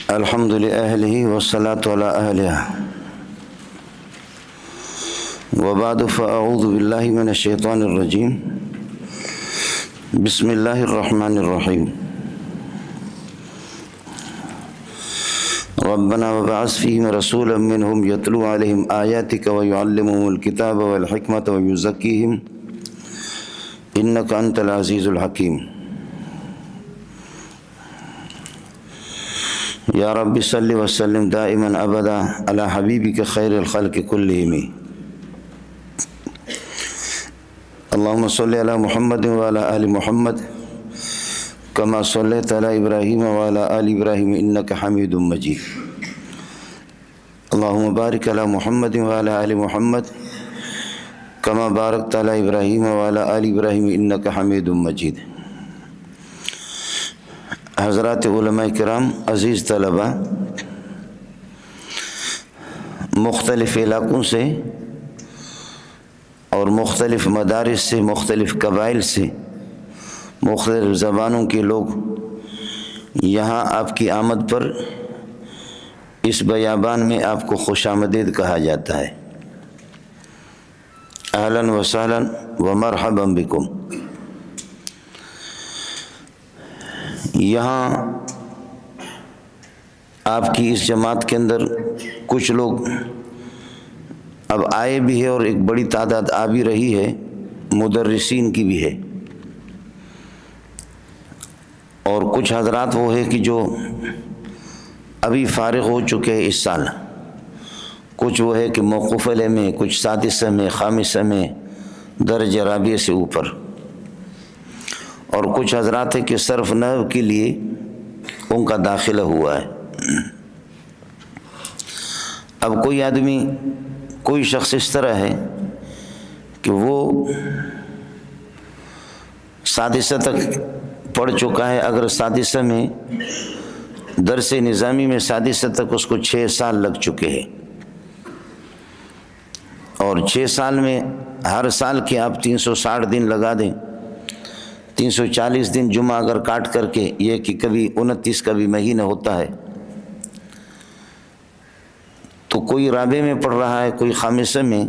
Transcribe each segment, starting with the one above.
الحمد لأهله والصلاة على أهلها وبعد فأعوذ بالله من الشيطان الرجيم بسم الله الرحمن الرحيم ربنا وبعث فيهم رسولا منهم يتلو عليهم آياتك ويعلمهم الكتاب والحكمة ويزكيهم إنك أنت العزيز الحكيم یا رب صلی وسلم دائما ابدا علی حبیبک خیر الخلق کلہم اللہم صلی علی محمد وعلی آل محمد کما صلیت علی ابراہیم وعلی آل ابراہیم انک حمید مجید اللہم بارک علی محمد وعلی آل محمد کما بارکت علی ابراہیم وعلی آل ابراہیم انک حمید مجید۔ حضرات علماء کرام، عزیز طلباء، مختلف علاقوں سے اور مختلف مدارس سے، مختلف قبائل سے، مختلف زبانوں کے لوگ یہاں آپ کی آمد پر اس بیابان میں آپ کو خوش آمدید کہا جاتا ہے۔ اہلاً و سہلاً و مرحبا بکم۔ یہاں آپ کی اس جماعت کے اندر کچھ لوگ اب آئے بھی ہے اور ایک بڑی تعداد آ بھی رہی ہے، مدرسین کی بھی ہے، اور کچھ حضرات وہ ہے کہ جو ابھی فارغ ہو چکے ہیں اس سال، کچھ وہ ہے کہ موقوف علیہ میں، کچھ سادسہ میں، خامسہ میں، درجہ رابعہ سے اوپر، اور کچھ حضرات ہے کہ صرف نحو کے لیے ان کا داخلہ ہوا ہے۔ اب کوئی آدمی، کوئی شخص اس طرح ہے کہ وہ سادسہ تک پڑھ چکا ہے، اگر سادسہ میں درس نظامی میں سادسہ تک اس کو 6 سال لگ چکے ہیں، اور 6 سال میں ہر سال کے آپ 360 دن لگا دیں، 340 دن جمعہ اگر کاٹ کر کے، یہ کہ کبھی 29 کا بھی مہینہ ہوتا ہے، تو کوئی رابع میں پڑھ رہا ہے، کوئی خامسہ میں،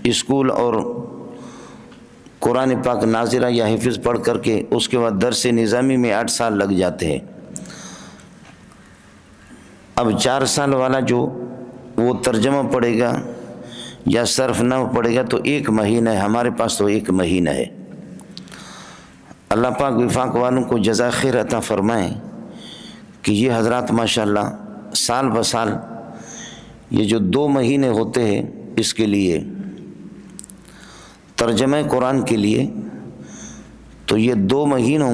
اسکول اور قرآن پاک ناظرہ یا حفظ پڑھ کر کے اس کے بعد درس نظامی میں 8 سال لگ جاتے ہیں۔ اب 4 سال والا جو وہ ترجمہ پڑھے گا یا صرف نحو پڑھے گا تو 1 مہینہ ہے، ہمارے پاس تو 1 مہینہ ہے۔ اللہ پاک وفاق والوں کو جزا خیر عطا فرمائیں کہ یہ حضرات ماشاءاللہ سال بسال یہ جو 2 مہینے ہوتے ہیں اس کے لیے ترجمہ قرآن کے لیے، تو یہ 2 مہینوں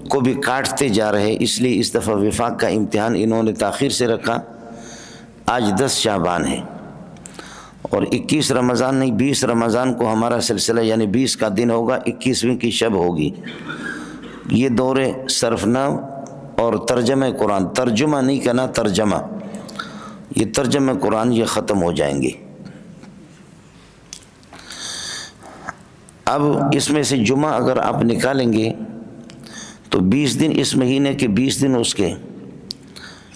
کو بھی کاٹتے جا رہے، اس لیے اس دفعہ وفاق کا امتحان انہوں نے تاخیر سے رکھا۔ آج 10 شعبان ہے اور 21 رمضان نہیں، 20 رمضان کو ہمارا سلسلہ، یعنی 20 کا دن ہوگا، 21ویں کی شب ہوگی۔ یہ دور صرف نحو اور ترجمہ قرآن، ترجمہ نہیں کہنا، ترجمہ، یہ ترجمہ قرآن یہ ختم ہو جائیں گے۔ اب اس میں سے جمعہ اگر آپ نکالیں گے تو 20 دن اس مہینے کے، 20 دن اس کے،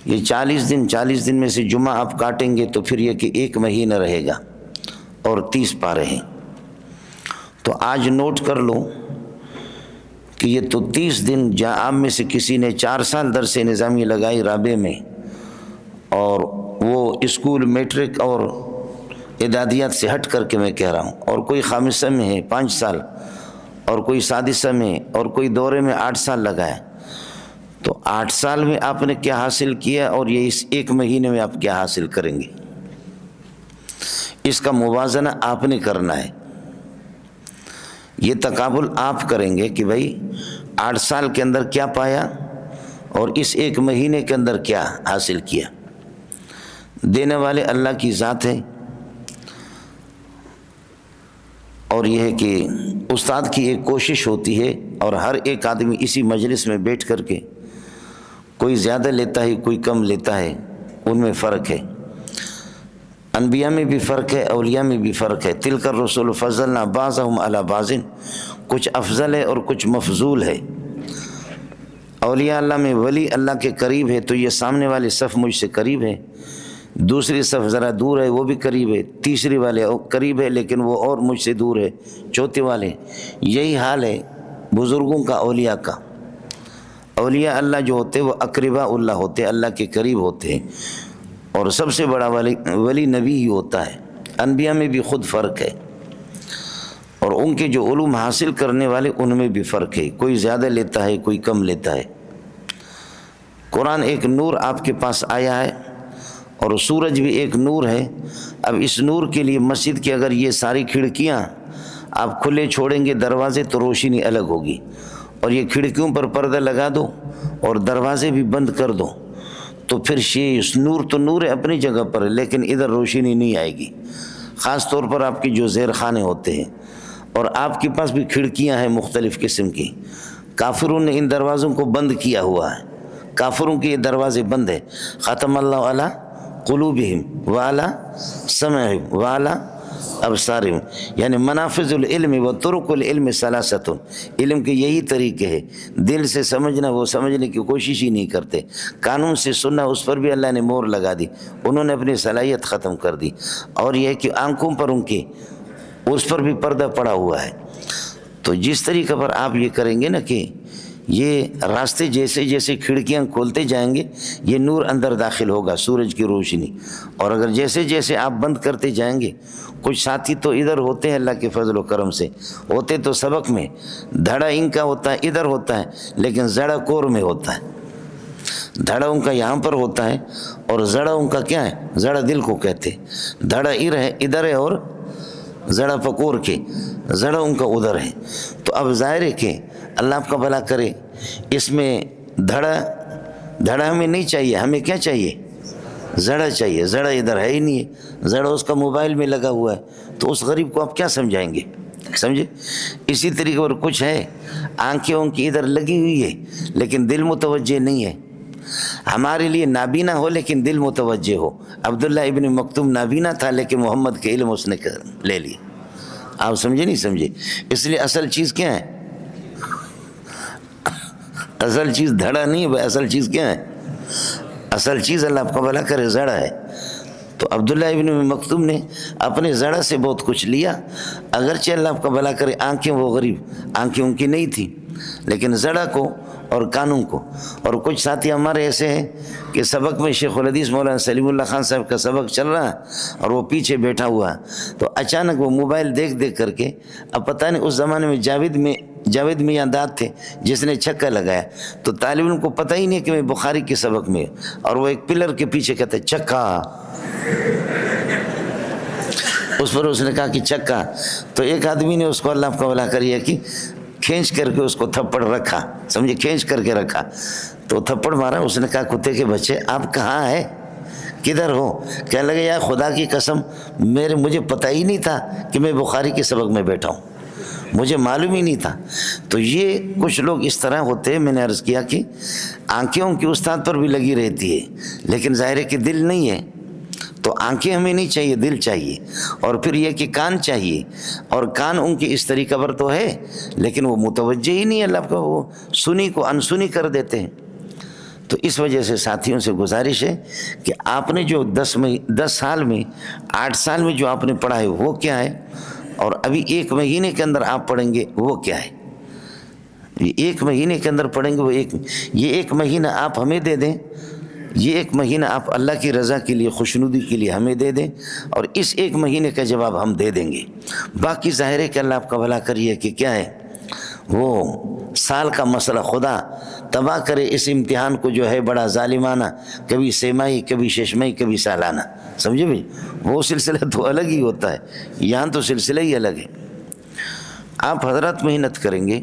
یہ 40 دن میں سے جمعہ آپ کاٹیں گے تو پھر یہ کہ 1 مہینہ رہے گا اور 30 پارے ہیں۔ تو آج نوٹ کر لو کہ یہ تو 30 دن جہاں آپ میں سے کسی نے 4 سال درس نظامی لگائی رابع میں، اور وہ اسکول میٹرک اور اعدادیات سے ہٹ کر کے میں کہہ رہا ہوں، اور کوئی خامسہ میں ہے 5 سال، اور کوئی سادسہ میں، اور کوئی دورے میں 8 سال لگایا، تو 8 سال میں آپ نے کیا حاصل کیا اور یہ اس 1 مہینے میں آپ کیا حاصل کریں گے، اس کا موازنہ آپ نے کرنا ہے۔ یہ تقابل آپ کریں گے کہ بھئی 8 سال کے اندر کیا پایا اور اس 1 مہینے کے اندر کیا حاصل کیا۔ دینے والے اللہ کی ذات ہے، اور یہ ہے کہ استاد کی ایک کوشش ہوتی ہے، اور ہر ایک آدمی اسی مجلس میں بیٹھ کر کے کوئی زیادہ لیتا ہے، کوئی کم لیتا ہے، ان میں فرق ہے۔ انبیاء میں بھی فرق ہے، اولیاء میں بھی فرق ہے۔ تلک الرسل فضلنا بعضهم علی بعض، کچھ افضل ہے اور کچھ مفضول ہے۔ اولیاء اللہ میں ولی اللہ کے قریب ہے تو یہ سامنے والے صف مجھ سے قریب ہے، دوسری صف ذرا دور ہے وہ بھی قریب ہے، تیسری والے قریب ہے لیکن وہ اور مجھ سے دور ہے، چوتھے والے۔ یہی حال ہے بزرگوں کا، اولیاء کا۔ اولیاء اللہ جو ہوتے وہ اقرباء اللہ ہوتے، اللہ کے قریب ہوتے ہیں، اور سب سے بڑا ولی نبی ہی ہوتا ہے۔ انبیاء میں بھی خود فرق ہے، اور ان کے جو علوم حاصل کرنے والے ان میں بھی فرق ہے، کوئی زیادہ لیتا ہے کوئی کم لیتا ہے۔ قرآن ایک نور آپ کے پاس آیا ہے، اور سورج بھی ایک نور ہے۔ اب اس نور کے لیے مسجد کی اگر یہ ساری کھڑکیاں آپ کھلے چھوڑیں گے دروازے تو روشنی الگ ہوگی، اور یہ کھڑکیوں پر پردہ لگا دو اور دروازے بھی بند کر دو تو پھر اس نور تو نور ہے اپنی جگہ پر، لیکن ادھر روشنی نہیں آئے گی۔ خاص طور پر آپ کے جو زیر خانے ہوتے ہیں، اور آپ کے پاس بھی کھڑکیاں ہیں مختلف قسم کی۔ کافروں نے ان دروازوں کو بند کیا ہوا ہے، کافروں کے یہ دروازے بند ہیں۔ ختم اللہ علی قلوبہم وعلی سمعہم وعلی ابصارہم، یعنی منافذ العلم و طرق العلم ثلاثۃ، علم کے یہی طریقے ہیں۔ دل سے سمجھنا وہ سمجھنے کی کوشش ہی نہیں کرتے، قانون سے سننا اس پر بھی اللہ نے مور لگا دی، انہوں نے اپنی صلاحیت ختم کر دی۔ اور یہ کہ آنکھوں پر ان کی اس پر بھی پردہ پڑا ہوا ہے۔ تو جس طریقے پر آپ یہ کریں گے نا کہ یہ راستے جیسے جیسے کھڑکیاں کھولتے جائیں گے یہ نور اندر داخل ہوگا، سورج کی روشنی، اور اگر جیسے جیسے آپ بند کرتے جائیں گے، کچھ ساتھی تو ادھر ہوتے ہیں اللہ کے فضل و کرم سے، ہوتے تو سبق میں، دھڑا ان کا ہوتا ہے ادھر ہوتا ہے لیکن زڑا کور میں ہوتا ہے۔ دھڑا ان کا یہاں پر ہوتا ہے اور زڑا ان کا کیا ہے؟ زڑا دل کو کہتے ہیں۔ دھڑا ادھر ہے اور زڑا پکور کے، زڑا ان کا ادھر ہے۔ تو اب ظاہر ہے کہ اللہ آپ کا بھلا کرے، اس میں دھڑا ہمیں نہیں چاہیے، ہمیں کیا چاہیے؟ زڑا چاہیے۔ زڑا ادھر ہے ہی نہیں ہے، زڑا اس کا موبائل میں لگا ہوا ہے، تو اس غریب کو آپ کیا سمجھائیں گے؟ سمجھے؟ اسی طریقے پر کچھ ہے، آنکھیں ان کی ادھر لگی ہوئی ہے لیکن دل متوجہ نہیں ہے۔ ہمارے لیے نابینا ہو لیکن دل متوجہ ہو۔ عبداللہ ابن مکتوم نابینا تھا لیکن محمد کے علم اس نے لے لیا۔ آپ سمجھے نہیں سمجھے؟ اس لیے اصل چیز کیا ہے؟ اصل چیز دھڑا نہیں ہے بھائی، اصل چیز کیا ہے؟ اصل چیز اللہ آپ کا بھلا کرے زڑا ہے۔ تو عبداللہ ابن مکتوم نے اپنے زڑا سے بہت کچھ لیا، اگرچہ اللہ آپ کا بھلا کرے آنکھیں وہ غریب آنکھیں ان کی نہیں تھی، لیکن زڑا کو اور کانوں کو۔ اور کچھ ساتھی ہمارے ایسے ہیں کہ سبق میں شیخ الحدیث مولانا سلیم اللہ خان صاحب کا سبق چل رہا ہے اور وہ پیچھے بیٹھا ہوا ہے، تو اچانک وہ موبائل دیکھ دیکھ کر کے، اب پتہ نہیں اس زمانے میں جاوید میاں داد تھے جس نے چھکا لگایا، تو طالب علم کو پتہ ہی نہیں کہ میں بخاری کے سبق میں، اور وہ ایک پلر کے پیچھے کہتا ہے چھکا، اس پر اس نے کہا کہ چھکا، تو ایک آدمی نے اس کو اللہ کا بھلا کریے کہ کھینچ کر کے اس کو تھپڑ رکھا، سمجھے، کھینچ کر کے رکھا، تو تھپڑ مارا۔ اس نے کہا کتے کے بچے آپ کہاں ہیں، کدھر ہو؟ کہنے لگے یا خدا کی قسم مجھے پتہ ہی نہیں تھا کہ میں بخاری کے سبق میں بیٹھا ہوں، مجھے معلوم ہی نہیں تھا۔ تو یہ کچھ لوگ اس طرح ہوتے ہیں، میں نے عرض کیا کہ آنکھیں ان کی استاد پر بھی لگی رہتی ہے لیکن ظاہر ہے کہ دل نہیں ہے، تو آنکھیں ہمیں نہیں چاہیے، دل چاہیے۔ اور پھر یہ کہ کان چاہیے، اور کان ان کی اس طریقہ پر تو ہے لیکن وہ متوجہ ہی نہیں ہے اللہ کا، وہ سنی کو انسنی کر دیتے ہیں۔ تو اس وجہ سے ساتھیوں سے گزارش ہے کہ آپ نے جو 10 سال میں 8 سال میں جو آپ نے پڑھا ہے وہ کیا ہے، اور ابھی 1 مہینے کے اندر آپ پڑھیں گے وہ کیا ہے۔ یہ 1 مہینے کے اندر پڑھیں گے وہ یہ 1 مہینہ آپ ہمیں دے دیں، یہ 1 مہینہ آپ اللہ کی رضا کے لیے، خوشنودی کے لیے ہمیں دے دیں، اور اس 1 مہینے کا جواب ہم دے دیں گے۔ باقی ظاہر ہے کہ اللہ آپ کا بھلا کریے کہ کیا ہے وہ سال کا مسئلہ خدا تباہ کرے اس امتحان کو جو ہے بڑا ظالمانہ، کبھی سیمائی کبھی ششمائی کبھی سالانہ، سمجھے بھائی، وہ سلسلہ تو الگ ہی ہوتا ہے، یہاں تو سلسلہ ہی الگ ہے۔ آپ حضرات محنت کریں گے،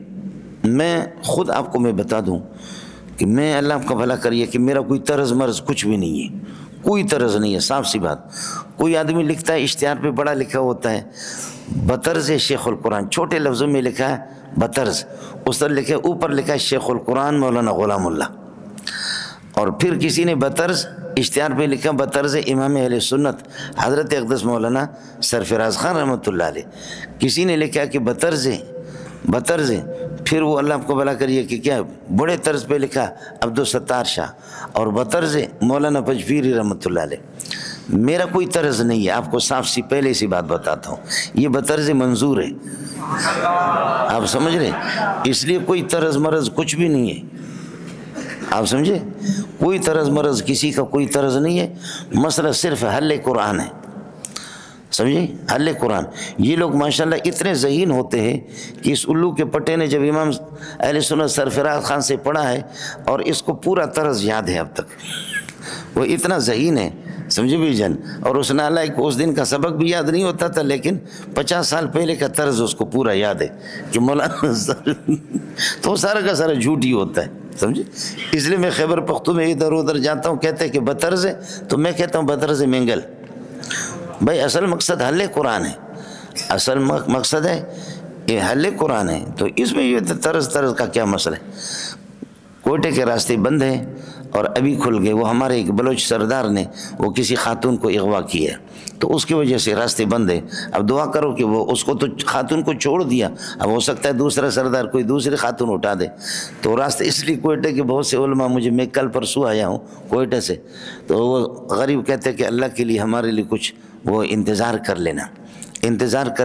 میں خود آپ کو میں بتا دوں کہ میں اللہ آپ کا بھلا کریے کہ میرا کوئی طرز مرض کچھ بھی نہیں ہے، کوئی طرز نہیں ہے، صاف سی بات۔ کوئی آدمی لکھتا ہے اشتہار پہ بڑا لکھا ہوتا ہے بطرز شیخ القرآن، چھوٹے لفظوں میں لکھا ہے بطرز، اس طرح لکھا ہے اوپر لکھا ہے شیخ القرآن مولانا غلام اللہ، اور پھر کسی نے بطرز اشتہار پہ لکھا بطرز امام اہل سنت حضرت اقدس مولانا سرفراز خان رحمۃ اللہ علیہ، کسی نے لکھا کہ بطرز پھر وہ اللہ آپ کو بھلا کریے کہ کیا بڑے طرز پہ لکھا عبدالستار شاہ اور بطرز مولانا پجپیری رحمۃ اللہ علیہ۔ میرا کوئی طرز نہیں ہے، آپ کو صاف سی پہلے سی بات بتاتا ہوں، یہ بطرز منظور ہے، آپ سمجھ رہے، اس لیے کوئی طرز مرض کچھ بھی نہیں ہے، آپ سمجھے، کوئی طرز مرض کسی کا کوئی طرز نہیں ہے، مسئلہ صرف حل قرآن ہے، سمجھے، حل قرآن۔ یہ لوگ ماشاءاللہ اتنے ذہین ہوتے ہیں کہ اس الو کے پٹے نے جب امام اہل سنت سرفراز خان سے پڑھا ہے اور اس کو پورا طرز یاد ہے اب تک، وہ اتنا ذہین ہے، سمجھے بھی جن، اور اس نالائق کو اس دن کا سبق بھی یاد نہیں ہوتا تھا، لیکن 50 سال پہلے کا طرز اس کو پورا یاد ہے کہ مولانا تو سارا کا سارا جھوٹ ہی ہوتا ہے، سمجھے۔ اس لیے میں خیبر پختون میں ادھر ادھر جاتا ہوں، کہتے ہیں کہ بطرز ہے، تو میں کہتا ہوں بطرز منگل۔ بھائی اصل مقصد حل قرآن ہے، اصل مقصد ہے یہ حل قرآن ہے، تو اس میں یہ طرز کا کیا مسئلہ ہے۔ کوئٹے کے راستے بند ہیں اور ابھی کھل گئے، وہ ہمارے ایک بلوچ سردار نے وہ کسی خاتون کو اغوا کیا، تو اس کی وجہ سے راستے بند ہیں۔ اب دعا کرو کہ وہ اس کو تو خاتون کو چھوڑ دیا، اب ہو سکتا ہے دوسرا سردار کوئی دوسری خاتون اٹھا دے، تو راستے اس لیے کوئٹے کے بہت سے علماء، میں کل پرسوں آیا ہوں کوئٹے سے، تو وہ غریب کہتے ہیں کہ اللہ کے لیے ہمارے لیے کچھ وہ انتظار کر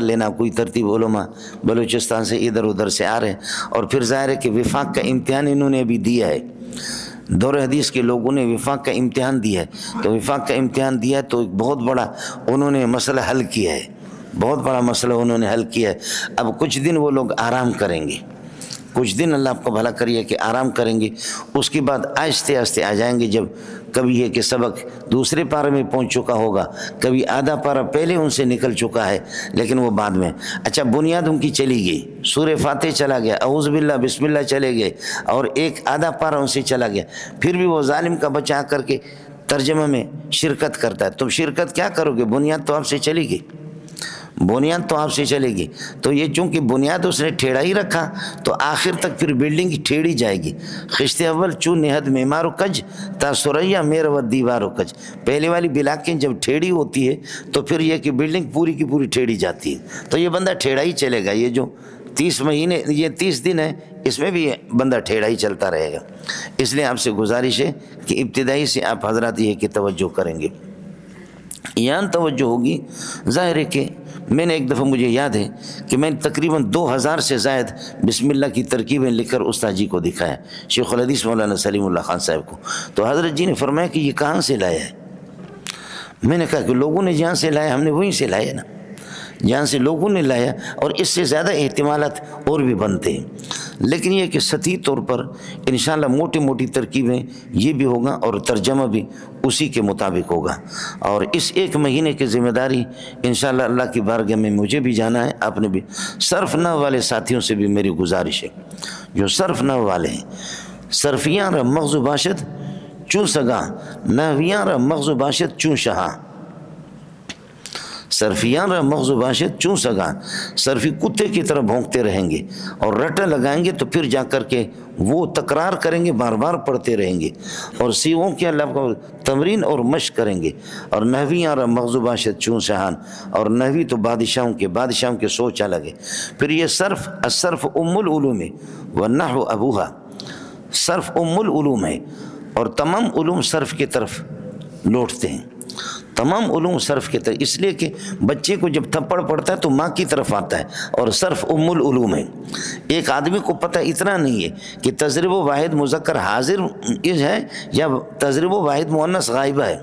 لینا، کوئی ترتیب علماء بلوچستان سے ادھر ادھر سے آ رہے ہیں، اور پھر ظاہر ہے کہ وفاق کا امتحان انہوں نے ابھی دیا ہے، دور حدیث کے لوگوں نے وفاق کا امتحان دیا ہے، تو وفاق کا امتحان دیا ہے تو ایک بہت بڑا انہوں نے مسئلہ حل کیا ہے، بہت بڑا مسئلہ انہوں نے حل کیا ہے۔ اب کچھ دن وہ لوگ آرام کریں گے، کچھ دن اللہ آپ کو بھلا کریے کہ آرام کریں گے، اس کے بعد آہستہ آہستہ آ جائیں گے، جب کبھی ہے کہ سبق دوسرے پارے میں پہنچ چکا ہوگا، کبھی آدھا پارہ پہلے ان سے نکل چکا ہے، لیکن وہ بعد میں، اچھا بنیاد ان کی چلی گئی، سورہ فاتح چلا گیا، اعوذ باللہ بسم اللہ چلے گئے، اور ایک آدھا پارہ ان سے چلا گیا، پھر بھی وہ ظالم کا بچہ آ کر کے ترجمہ میں شرکت کرتا ہے، تم شرکت کیا کرو گے، بنیاد تو آپ سے چلی گئی، بنیاد تو آپ سے چلے گی، تو یہ چونکہ بنیاد اس نے ٹھیڑا ہی رکھا تو آخر تک پھر بلڈنگ ٹھیڑی جائے گی۔ خشت اول چون نہد معمار و کج تا سریا میر و دیوار و کج، پہلے والی بلاکیں جب ٹھیڑی ہوتی ہے تو پھر یہ کہ بلڈنگ پوری کی پوری ٹھیڑی جاتی ہے، تو یہ بندہ ٹھیڑا ہی چلے گا، یہ جو 30 مہینے یہ 30 دن ہے اس میں بھی بندہ ٹھیڑا ہی چلتا رہے گا۔ اس لیے آپ سے گزارش ہے کہ ابتدائی سے آپ حضرات یہ کہ توجہ کریں گے، یہاں توجہ ہوگی۔ ظاہر ہے کہ میں نے ایک دفعہ مجھے یاد ہے کہ میں نے تقریباً 2000 سے زائد بسم اللہ کی ترکیبیں لکھ کر استاد جی کو دکھایا، شیخ الحدیث مولانا سلیم اللہ خان صاحب کو، تو حضرت جی نے فرمایا کہ یہ کہاں سے لایا ہے؟ میں نے کہا کہ لوگوں نے جہاں سے لایا ہم نے وہیں سے لایا نا، جہاں سے لوگوں نے لایا، اور اس سے زیادہ احتمالات اور بھی بنتے ہیں، لیکن یہ کہ سطحی طور پر انشاءاللہ موٹی موٹی ترکیبیں یہ بھی ہوگا اور ترجمہ بھی اسی کے مطابق ہوگا، اور اس ایک مہینے کی ذمہ داری انشاءاللہ اللہ کی بارگاہ میں مجھے بھی جانا ہے، آپ نے بھی۔ صرف نحو والے ساتھیوں سے بھی میری گزارش ہے، جو صرف نحو والے ہیں، صرفیاں را مغز و باشد چون سگاں، نحویاں را مغز و باشد چون شہاں، صرفیان را مغز و باشد چون سگاں، صرفی کتے کی طرح بھونکتے رہیں گے اور رٹا لگائیں گے تو پھر جا کر کے وہ تکرار کریں گے، بار بار پڑھتے رہیں گے، اور سیغوں کے اللہ کو تمرین اور مشق کریں گے، اور نحویاں را مغز و باشد چون شہان، اور نحوی تو بادشاہوں کے سوچ الگ ہے۔ پھر یہ صرف الصرف ام العلوم ہے والنحو ابوہا، صرف ام العلوم ہے، اور تمام علوم صرف کی طرف لوٹتے ہیں، تمام علوم صرف کی طرف، اس لیے کہ بچے کو جب تھپڑ پڑتا ہے تو ماں کی طرف آتا ہے، اور صرف ام العلوم ہے۔ ایک آدمی کو پتہ اتنا نہیں ہے کہ تضریب و واحد مذکر حاضر ہے یا تضریب و واحد مؤنث غائبہ ہے،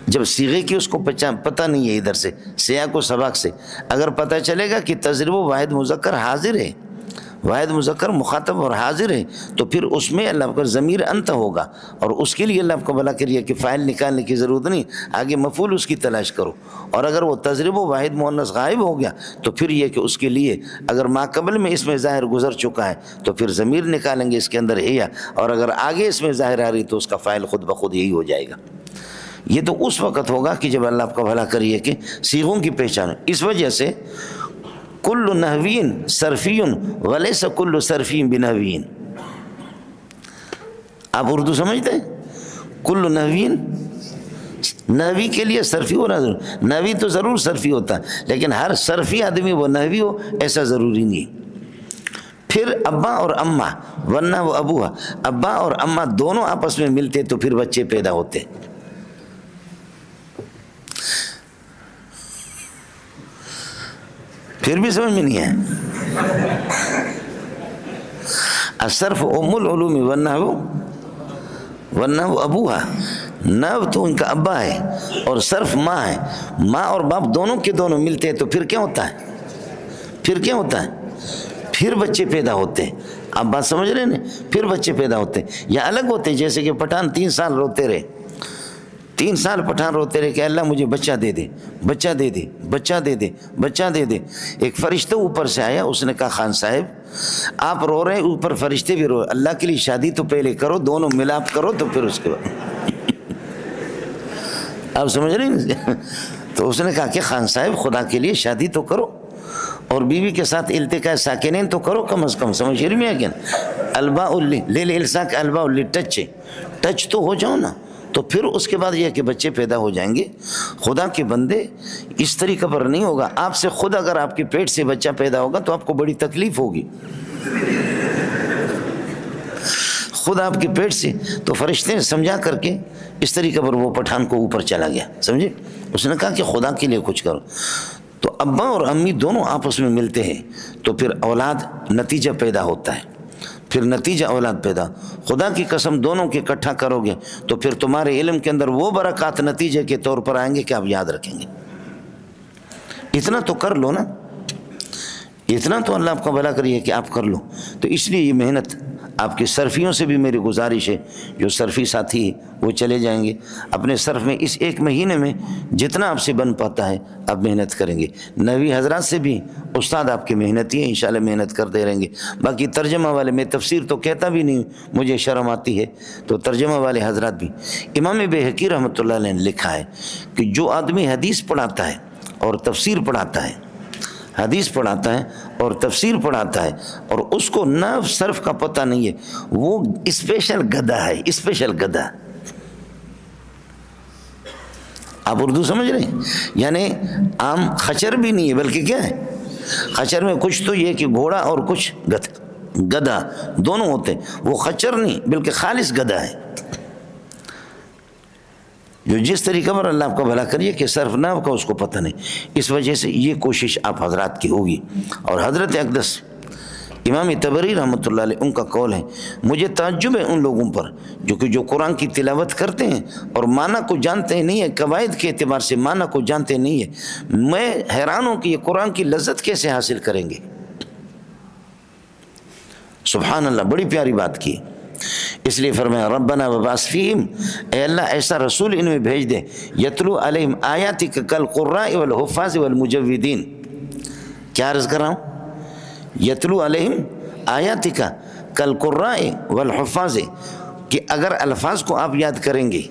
جب صیغے کی اس کو پتہ نہیں ہے، ادھر سے سیاق و سباق سے اگر پتہ چلے گا کہ تضریب و واحد مذکر حاضر ہے، واحد مذکر مخاطب اور حاضر ہے، تو پھر اس میں اللہ کا ضمیر انت ہوگا، اور اس کے لیے اللہ کو بھلا کریے کہ فاعل نکالنے کی ضرورت نہیں، آگے مفعول اس کی تلاش کرو، اور اگر وہ تضریب و واحد مؤنث غائب ہو گیا تو پھر یہ کہ اس کے لیے اگر ما قبل میں اس میں ظاہر گزر چکا ہے تو پھر ضمیر نکالیں گے اس کے اندر ہے یا، اور اگر آگے اس میں ظاہر آ رہی تو اس کا فاعل خود بخود یہی ہو جائے گا۔ یہ تو اس وقت ہوگا کہ جب اللہ آپ کا بھلا کریے کہ صیغوں کی پہچان، اس وجہ سے کل نحوین صرفین ولیس کل صرفین بنحوین، آپ اردو سمجھتے ہیں؟ کل نحوین، نحوی کے لیے صرفی ہونا ضرور، نحوی تو ضرور صرفی ہوتا ہے، لیکن ہر صرفی آدمی وہ نحوی ہو ایسا ضروری نہیں۔ پھر ابا اور اماں ورنہ وہ ابوہا، ابا اور اماں دونوں آپس میں ملتے تو پھر بچے پیدا ہوتے. پھر بھی سمجھ میں نہیں ہے. الصرف ام العلوم ورنہ وہ ابوہا، نو تو ان کا ابا ہے اور صرف ماں ہے. ماں اور باپ دونوں کے دونوں ملتے ہیں تو پھر کیا ہوتا ہے؟ پھر بچے پیدا ہوتے ہیں. آپ بات سمجھ رہے ہیں نا؟ پھر بچے پیدا ہوتے ہیں یا الگ ہوتے ہیں. جیسے کہ پٹھان 3 سال روتے رہے، 3 سال پٹھان روتے رہے کہ اللہ مجھے بچہ دے دے، بچہ دے دے، بچہ دے دے، بچہ دے دے. ایک فرشتہ اوپر سے آیا، اس نے کہا خان صاحب آپ رو رہے ہیں، اوپر فرشتے بھی رو رہے، اللہ کے لیے شادی تو پہلے کرو، دونوں ملاپ کرو تو پھر اس کے بعد. آپ سمجھ رہے ہیں؟ تو اس نے کہا کہ خان صاحب خدا کے لیے شادی تو کرو اور بیوی کے ساتھ التقاء ساکنین تو کرو کم از کم. سمجھ رہے ہیں کیا؟ الباء للالصاق الباء ٹچ تو ہو جاؤ نا. تو پھر اس کے بعد یہ کہ بچے پیدا ہو جائیں گے. خدا کے بندے اس طریقے پر نہیں ہوگا. آپ سے خود اگر آپ کے پیٹ سے بچہ پیدا ہوگا تو آپ کو بڑی تکلیف ہوگی. خود آپ کے پیٹ سے تو فرشتے نے سمجھا کر کے اس طریقے پر وہ پٹھان کو اوپر چلا گیا. سمجھے؟ اس نے کہا کہ خدا کے لیے کچھ کرو. تو ابا اور امی دونوں آپس میں ملتے ہیں تو پھر اولاد نتیجہ پیدا ہوتا ہے. پھر نتیجہ اولاد پیدا. خدا کی قسم دونوں کے اکٹھا کرو گے تو پھر تمہارے علم کے اندر وہ برکات نتیجے کے طور پر آئیں گے کہ آپ یاد رکھیں گے. اتنا تو کر لو نا، اتنا تو اللہ آپ کا بھلا کریے کہ آپ کر لو. تو اس لیے یہ محنت آپ کے صرفیوں سے بھی میری گزارش ہے، جو صرفی ساتھی وہ چلے جائیں گے اپنے صرف میں اس 1 مہینے میں جتنا آپ سے بن پاتا ہے آپ محنت کریں گے. نوی حضرات سے بھی استاد آپ کے محنتی ہیں، انشاءاللہ محنت کرتے رہیں گے. باقی ترجمہ والے، میں تفسیر تو کہتا بھی نہیں، مجھے شرم آتی ہے، تو ترجمہ والے حضرات بھی. امام بہقی رحمۃ اللہ علیہ نے لکھا ہے کہ جو آدمی حدیث پڑھاتا ہے اور تفسیر پڑھاتا ہے، حدیث پڑھاتا ہے اور تفسیر پڑھاتا ہے اور اس کو نحو صرف کا پتہ نہیں ہے، وہ اسپیشل گدھا ہے. اسپیشل گدھا. آپ اردو سمجھ رہے ہیں؟ یعنی عام خچر بھی نہیں ہے، بلکہ کیا ہے؟ خچر میں کچھ تو یہ کہ گھوڑا اور کچھ گدھا دونوں ہوتے ہیں. وہ خچر نہیں بلکہ خالص گدھا ہے. جو جس طریقہ پر اللہ آپ کا بھلا کریے کہ صرف نحو کا اس کو پتہ نہیں. اس وجہ سے یہ کوشش آپ حضرات کی ہوگی. اور حضرت اقدس امام طبری رحمۃ اللہ علیہ ان کا قول ہے، مجھے تعجب ہے ان لوگوں پر جو قرآن کی تلاوت کرتے ہیں اور معنی کو جانتے نہیں ہے، قواعد کے اعتبار سے معنی کو جانتے نہیں ہے. میں حیران ہوں کہ یہ قرآن کی لذت کیسے حاصل کریں گے. سبحان اللہ، بڑی پیاری بات کی. اس لیے فرمایا ربنا وبعث فیہم، اے اللہ ایسا رسول ان میں بھیج دے، یتلو علیہم آیاتک کالقراء والحفاظ والمجودین. کیا عرض کر رہا ہوں؟ یتلو علیہم آیاتک کالقراء والحفاظ، کہ اگر الفاظ کو آپ یاد کریں گے،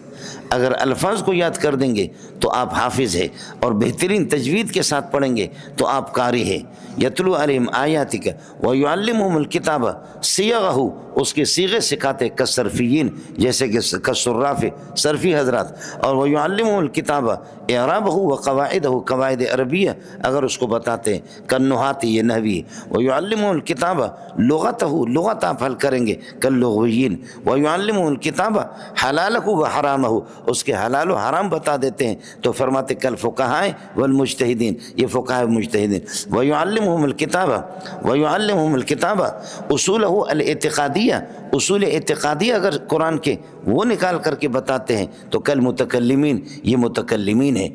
اگر الفاظ کو یاد کر دیں گے تو آپ حافظ ہیں، اور بہترین تجوید کے ساتھ پڑھیں گے تو آپ قاری ہیں. یتلو علیہم آیاتک ویعلمہم الکتاب صیغہ، اس کے صیغے سکھاتے کالصرفیین، جیسے کہ کالصراف صرفی حضرات. اور ویعلمہم الکتاب اعرابہ وقواعدہ، قواعد عربیہ اگر اس کو بتاتے کالنحات، یہ نحوی. ویعلمہم الکتاب لغتہ، لغت آپ حل کریں گے کاللغویین. ویعلمہم الکتاب حلالہ وحرامہ، اس کے حلال و حرام بتا دیتے ہیں تو فرماتے کالفقہاء والمجتہدین، یہ فقہاء مجتہدین. ویعلمہم الکتاب اصولہ الاعتقادیہ، اصول اعتقادیہ اگر قرآن کے وہ نکال کر کے بتاتے ہیں تو کالمتکلمین، یہ متکلمین ہیں.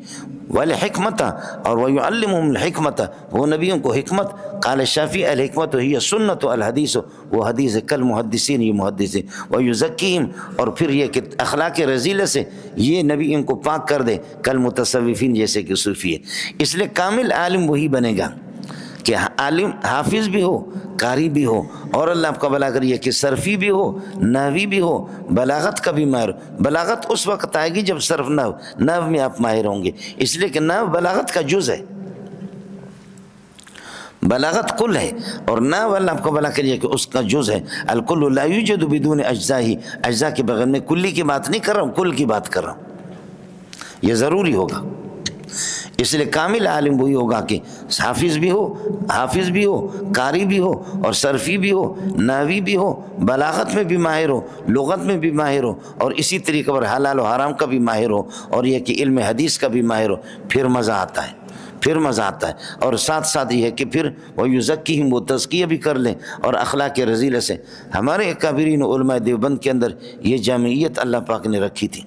والحکمت، اور ویعلمہم الحکمت، وہ نبیوں کو حکمت. قال الشافعی الحکمت ہی سنت الحدیث، وہ حدیث ہے کالمحدثین، یہ محدث ہیں. ویزکیہم، اور پھر یہ کہ اخلاق رذیلہ سے یہ نبی ان کو پاک کر دے کالمتصوفین، جیسے کہ صوفی ہے. اس لیے کامل عالم وہی بنے گا کہ عالم حافظ بھی ہو، قاری بھی ہو، اور اللہ آپ کا بھلا کریے کہ صرفی بھی ہو، نحوی بھی ہو، بلاغت کا بھی ماہر. بلاغت اس وقت آئے گی جب صرف نحو میں آپ ماہر ہوں گے، اس لیے کہ نحو بلاغت کا جز ہے، بلاغت کل ہے، اور نحو اللہ آپ کو بھلا کریے کہ اس کا جز ہے. الکل لا یوجد بدون اجزاء، اجزاء کے بغیر میں کلی کی بات نہیں کر رہا ہوں، کل کی بات کر رہا ہوں. یہ ضروری ہوگا. اس لیے کامل عالم وہی ہوگا کہ حافظ بھی ہو قاری بھی ہو اور صرفی بھی ہو نحوی بھی ہو بلاغت میں بھی ماہر ہو لغت میں بھی ماہر ہو اور اسی طریقے پر حلال و حرام کا بھی ماہر ہو اور یہ کہ علم حدیث کا بھی ماہر ہو، پھر مزہ آتا ہے اور ساتھ ساتھ یہ ہے کہ پھر وہ یزکیہم وہ تزکیہ بھی کر لیں اور اخلاق رذیلہ سے۔ ہمارے اکابرین علماء دیوبند کے اندر یہ جامعیت اللہ پاک نے رکھی تھی،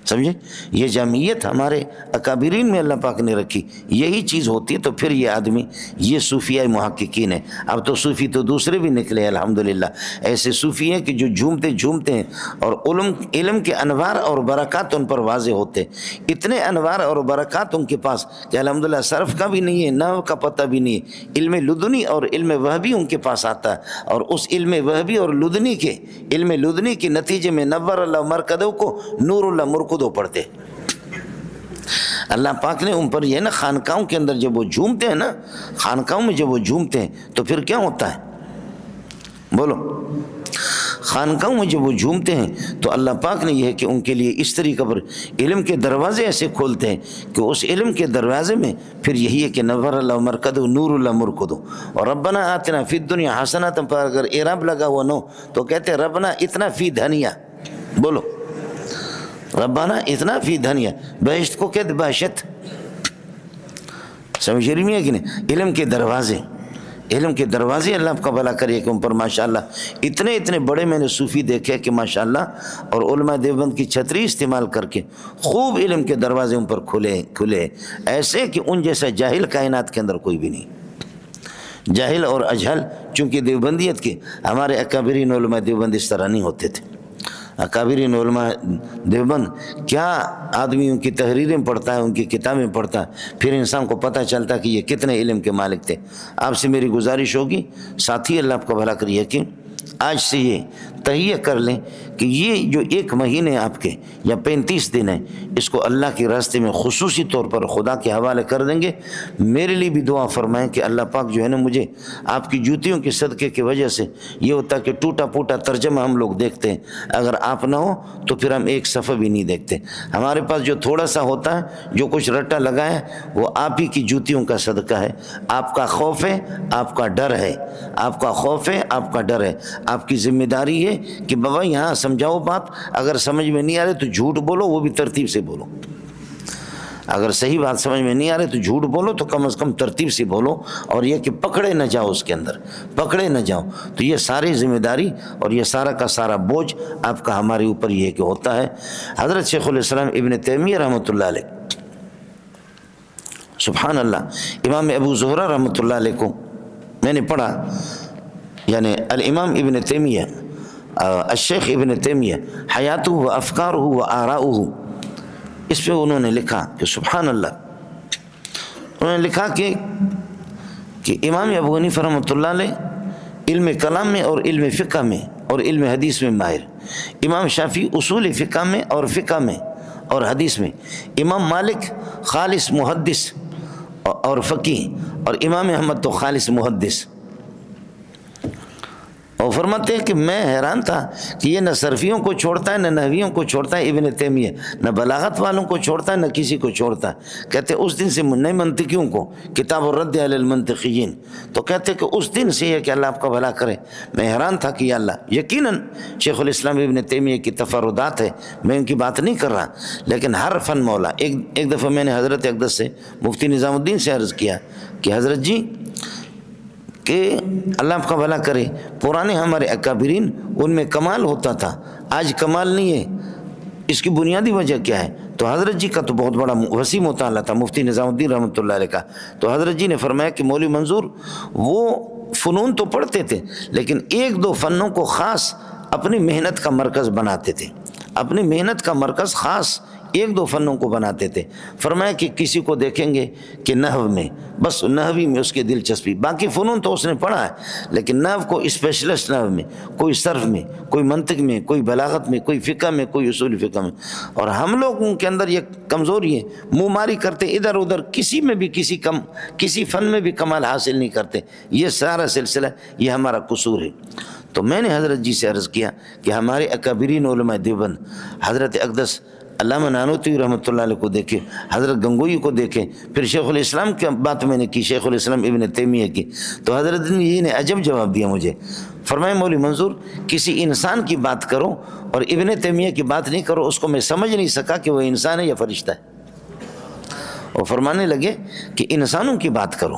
سمجھے، یہ جامعیت ہمارے اکابرین میں اللہ پاک نے رکھی، یہی چیز ہوتی ہے تو پھر یہ آدمی یہ صوفیہ محققین ہے۔ اب تو صوفی تو دوسرے بھی نکلے الحمدللہ، ایسے صوفی ہیں کہ جو جھومتے ہیں اور علم کے انوار اور برکات ان پر واضح ہوتے، اتنے انوار اور برکات ان کے پاس کہ الحمدللہ صرف کا بھی نہیں ہے، نحو کا پتہ بھی نہیں ہے، علم لدنی اور علم وہبی ان کے پاس آتا ہے، اور اس علم وہبی اور علم لدنی کے نتیجے میں نور اللہ مرکدوں کو نور اللہ مرکدوں پڑھتے۔ اللہ پاک نے ان پر یہ نا خانقاہوں کے اندر جب وہ جھومتے ہیں نا، خانقاہوں میں جب وہ جھومتے ہیں تو پھر کیا ہوتا ہے بولو، خانقاہوں میں جب وہ جھومتے ہیں تو اللہ پاک نے یہ ہے کہ ان کے لیے اس طریقے پر علم کے دروازے ایسے کھولتے ہیں کہ اس علم کے دروازے میں پھر یہی ہے کہ نور اللہ مرکدو نور اللہ مرکدو۔ اور ربنا آتنا فی الدنیا حسنۃ پر اگر اعراب لگا ہوا نو تو کہتے ہیں ربنا اتنا فی دنیا، بولو ربنا اتنا فی دنیا، بہشت کو کہتے بہشت، سمجھ رہی ہے کہ نہیں، علم کے دروازے اللہ آپ کا بھلا کرے کہ ان پر ماشاءاللہ اتنے بڑے میں نے صوفی دیکھے کہ ماشاءاللہ، اور علماء دیوبند کی چھتری استعمال کر کے خوب علم کے دروازے ان پر کھلے ایسے کہ ان جیسا جاہل کائنات کے اندر کوئی بھی نہیں، جاہل اور اجہل، چونکہ دیوبندیت کے ہمارے اکابرین علماء دیوبند اس طرح نہیں ہوتے تھے۔ اکابرین علماء دیوبند کیا آدمی ان کی تحریریں پڑھتا ہے، ان کی کتابیں پڑھتا ہے، پھر انسان کو پتہ چلتا کہ یہ کتنے علم کے مالک تھے۔ آپ سے میری گزارش ہوگی ساتھی، اللہ آپ کو بھلا کریے کہ آج سے یہ تہیہ کر لیں کہ یہ جو 1 مہینے آپ کے یا 35 دن ہیں، اس کو اللہ کے راستے میں خصوصی طور پر خدا کے حوالے کر دیں گے۔ میرے لیے بھی دعا فرمائیں کہ اللہ پاک جو ہے نا مجھے آپ کی جوتیوں کے صدقے کی وجہ سے، یہ ہوتا کہ ٹوٹا پوٹا ترجمہ ہم لوگ دیکھتے ہیں، اگر آپ نہ ہو تو پھر ہم ایک صفحہ بھی نہیں دیکھتے۔ ہمارے پاس جو تھوڑا سا ہوتا ہے، جو کچھ رٹا لگا ہے، وہ آپ ہی کی جوتیوں کا صدقہ ہے۔ آپ کا خوف ہے، آپ کا ڈر ہے، آپ کا خوف ہے، آپ کا ڈر ہے، آپ کی ذمہ داری ہے کہ بابا یہاں سمجھاؤ بات، اگر سمجھ میں نہیں آ رہے تو جھوٹ بولو، وہ بھی ترتیب سے بولو۔ اگر صحیح بات سمجھ میں نہیں آ رہے تو جھوٹ بولو، تو کم از کم ترتیب سے بولو، اور یہ کہ پکڑے نہ جاؤ، اس کے اندر پکڑے نہ جاؤ۔ تو یہ ساری ذمہ داری اور یہ سارا کا سارا بوجھ آپ کا ہمارے اوپر یہ کہ ہوتا ہے۔ حضرت شیخ الاسلام ابن تیمیہ رحمۃ اللہ علیہ، سبحان اللہ، امام ابو زہرہ رحمۃ اللہ علیہ کو میں نے پڑھا، یعنی الامام ابن تیمیہ، الشیخ ابن تیمیہ حیاتہ و افکارہ و آراؤہ، اس پہ انہوں نے لکھا کہ سبحان اللہ، انہوں نے لکھا کہ امام ابو حنیفہ رحمۃ اللہ علیہ علم کلام میں اور علم فقہ میں اور علم حدیث میں ماہر، امام شافعی اصول فقہ میں اور فقہ میں اور حدیث میں، امام مالک خالص محدث اور فقیہ، اور امام احمد تو خالص محدث۔ اور فرماتے ہیں کہ میں حیران تھا کہ یہ نہ صرفیوں کو چھوڑتا ہے، نہ نحویوں کو چھوڑتا ہے ابن تیمیہ، نہ بلاغت والوں کو چھوڑتا ہے، نہ کسی کو چھوڑتا ہے۔ کہتے اس دن سے نئے منطقیوں کو، کتاب الرد علی المنطقیین، تو کہتے کہ اس دن سے یہ کہ اللہ آپ کا بھلا کرے، میں حیران تھا کہ یا اللہ، یقیناً شیخ الاسلام ابن تیمیہ کی تفردات ہے، میں ان کی بات نہیں کر رہا، لیکن ہر فن مولا۔ ایک دفعہ میں نے حضرت اقدس سے، مفتی نظام الدین سے عرض کیا کہ حضرت جی کہ اللہ آپ کا بھلا کرے، پرانے ہمارے اکابرین ان میں کمال ہوتا تھا، آج کمال نہیں ہے، اس کی بنیادی وجہ کیا ہے؟ تو حضرت جی کا تو بہت بڑا وسیع مطالعہ تھا، مفتی نظام الدین رحمۃ اللہ علیہ کا۔ تو حضرت جی نے فرمایا کہ مولوی منظور وہ فنون تو پڑھتے تھے، لیکن 1-2 فنوں کو خاص اپنی محنت کا مرکز بناتے تھے، اپنی محنت کا مرکز خاص 1-2 فنوں کو بناتے تھے۔ فرمایا کہ کسی کو دیکھیں گے کہ نحو میں، بس نحوی میں اس کی دلچسپی، باقی فنون تو اس نے پڑھا ہے، لیکن نحو کو اسپیشلسٹ نحو میں، کوئی صرف میں، کوئی منطق میں، کوئی بلاغت میں، کوئی فقہ میں، کوئی اصول فقہ میں۔ اور ہم لوگوں کے اندر یہ کمزوری ہے، منہ ماری کرتے ادھر ادھر، کسی میں بھی کسی فن میں بھی کمال حاصل نہیں کرتے۔ یہ سارا سلسلہ یہ ہمارا قصور ہے۔ تو میں نے حضرت جی سے عرض کیا کہ ہمارے اکابرین علماء دیوبند، حضرت اقدس علامہ نانوتوی رحمۃ اللہ علیہ کو دیکھیں، حضرت گنگوئی کو دیکھیں، پھر شیخ الاسلام کی بات میں نے کی، شیخ الاسلام ابن تیمیہ کی، تو حضرت جی نے عجب جواب دیا مجھے، فرمائے مولوی منظور کسی انسان کی بات کرو اور ابن تیمیہ کی بات نہیں کرو، اس کو میں سمجھ نہیں سکا کہ وہ انسان ہے یا فرشتہ ہے۔ اور فرمانے لگے کہ انسانوں کی بات کرو،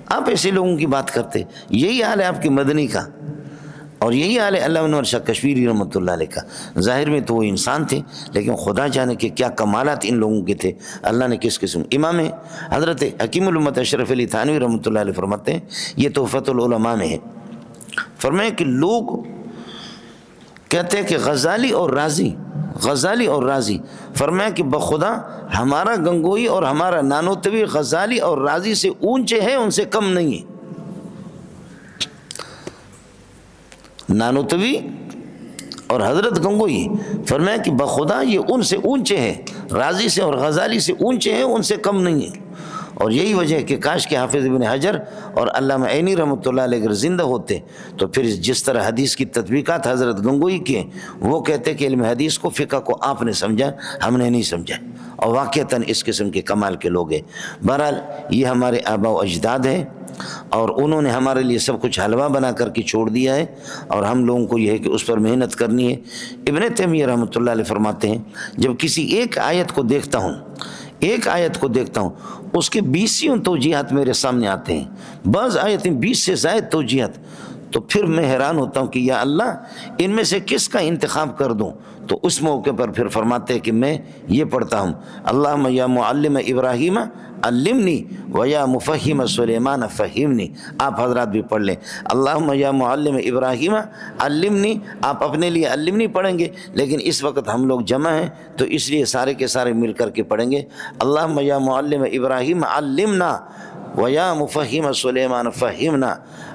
آپ ایسے لوگوں کی بات کرتے، یہی حال ہے آپ کی مدنی کا، اور یہی حال ہے علامہ انور شاہ کشمیری رحمۃ اللہ علیہ کا۔ ظاہر میں تو وہ انسان تھے، لیکن خدا جانے کہ کیا کمالات ان لوگوں کے تھے، اللہ نے کس قسم۔ امام حضرت حکیم الامت اشرف علی تھانوی رحمۃ اللہ علیہ فرماتے ہیں، یہ تحفۃ العلماء میں ہے، فرمائے کہ لوگ کہتے ہیں کہ غزالی اور رازی، فرمایا کہ بخدا ہمارا گنگوئی اور ہمارا نانوتوی غزالی اور رازی سے اونچے ہیں، ان سے کم نہیں ہے۔ نانوتوی اور حضرت گنگوئی فرمایا کہ بخدا یہ ان سے اونچے ہیں، رازی سے اور غزالی سے اونچے ہیں، ان سے کم نہیں ہیں۔ اور یہی وجہ ہے کہ کاش کہ حافظ ابن حجر اور علامہ عینی رحمۃ اللہ علیہ اگر زندہ ہوتے تو پھر جس طرح حدیث کی تطبیقات حضرت گنگوئی کے، وہ کہتے کہ علم حدیث کو، فقہ کو آپ نے سمجھا، ہم نے نہیں سمجھا، اور واقعتاً اس قسم کے کمال کے لوگ ہیں۔ بہرحال یہ ہمارے آباء و اجداد ہیں، اور انہوں نے ہمارے لیے سب کچھ حلوہ بنا کر کے چھوڑ دیا ہے، اور ہم لوگوں کو یہ ہے کہ اس پر محنت کرنی ہے۔ ابن تیمیہ رحمۃ اللہ علیہ فرماتے ہیں، جب کسی ایک آیت کو دیکھتا ہوں اس کے 20 توجیہات میرے سامنے آتے ہیں، بعض آیتیں 20 سے زائد توجیہات، تو پھر میں حیران ہوتا ہوں کہ یا اللہ ان میں سے کس کا انتخاب کر دوں۔ تو اس موقع پر پھر فرماتے ہیں کہ میں یہ پڑھتا ہوں، اللہم یا معلم ابراہیم علمنی و یا مفہم سلیمان فہمنی۔ آپ حضرات بھی پڑھ لیں، اللہم یا معلم ابراہیم علمنی، آپ اپنے لیے علمنی پڑھیں گے، لیکن اس وقت ہم لوگ جمع ہیں تو اس لیے سارے کے سارے مل کر کے پڑھیں گے، اللہم یا معلم ابراہیم علمنا وَيَا مُفَهِّمَ سُلَيْمَانَ فَهِّمْنَا،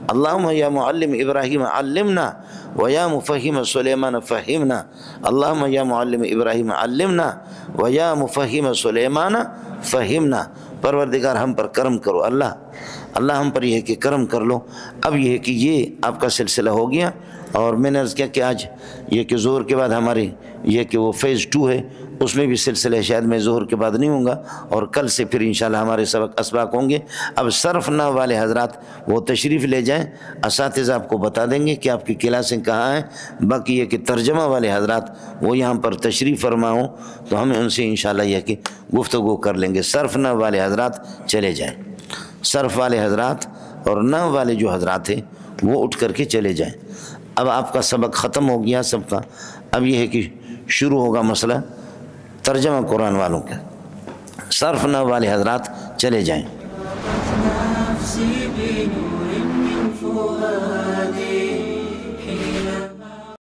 اللہم یا معلم ابراہیم علمنا وَيَا مُفَهِّمَ سُلَيْمَانَ فَهِّمْنَا، اللہم یا معلم ابراہیم علمنا وَيَا مُفَهِّمَ سُلَيْمَانَ فَهِّمْنَا۔ پروردگار ہم پر کرم کرو، اللہ ہم پر یہ ہے کہ کرم کر لو۔ اب یہ ہے کہ یہ آپ کا سلسلہ ہو گیا، اور میں نے عرض کیا کہ آج یہ کہ ظہر کے بعد ہماری یہ کہ وہ فیز 2 ہے، اس میں بھی سلسلہ شاید میں ظہر کے بعد نہیں ہوں گا، اور کل سے پھر انشاءاللہ ہمارے اسباق ہوں گے۔ اب صرف نہ والے حضرات وہ تشریف لے جائیں، اساتذہ آپ کو بتا دیں گے کہ آپ کی کلاسیں کہاں ہیں۔ باقی یہ کہ ترجمہ والے حضرات وہ یہاں پر تشریف فرما ہوں تو ہمیں ان سے انشاءاللہ یہ کہ گفتگو کر لیں گے۔ صرف نہ والے حضرات چلے جائیں، صرف والے حضرات اور نہ والے جو حضرات ہیں وہ اٹھ کر کے چلے جائیں۔ اب آپ کا سبق ختم ہو گیا سب کا، اب یہ ہے کہ شروع ہوگا مسئلہ ترجمہ قرآن والوں کا۔ صرف نہ والے حضرات چلے جائیں۔